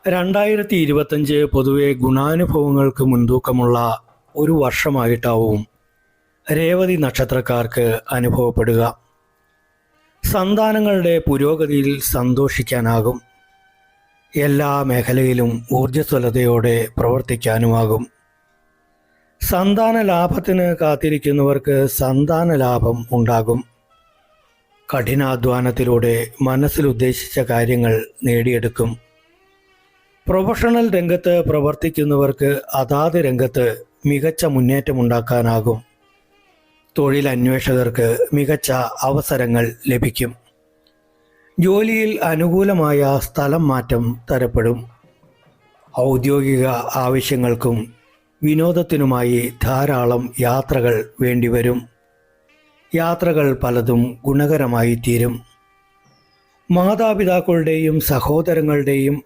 2025 പൊതുവെ ഗുണാനുഭവങ്ങൾക്ക് മുൻതൂക്കമുള്ള ഒരു വർഷമായിട്ടാവും രേവതി നക്ഷത്രക്കാർക്ക് അനുഭവപ്പെടുക. സന്താനങ്ങളുടെ പുരോഗതിയിൽ സന്തോഷിക്കാനാകും. എല്ലാ മേഖലയിലും ഊർജ്ജസ്വലതയോടെ പ്രവർത്തിക്കാനുമാകും. സന്താന ലാഭത്തിന് കാത്തിരിക്കുന്നവർക്ക് സന്താന ലാഭം ഉണ്ടാകും. കഠിനാധ്വാനത്തിലൂടെ മനസ്സിലുദ്ദേശിച്ച കാര്യങ്ങൾ നേടിയെടുക്കും. പ്രൊഫഷണൽ രംഗത്ത് പ്രവർത്തിക്കുന്നവർക്ക് അതാത് രംഗത്ത് മികച്ച മുന്നേറ്റമുണ്ടാക്കാനാകും. തൊഴിലന്വേഷകർക്ക് മികച്ച അവസരങ്ങൾ ലഭിക്കും. ജോലിയിൽ അനുകൂലമായ സ്ഥലം മാറ്റം തരപ്പെടും. ഔദ്യോഗിക ആവശ്യങ്ങൾക്കും വിനോദത്തിനുമായി ധാരാളം യാത്രകൾ വേണ്ടിവരും. യാത്രകൾ പലതും ഗുണകരമായി തീരും. മാതാപിതാക്കളുടെയും സഹോദരങ്ങളുടെയും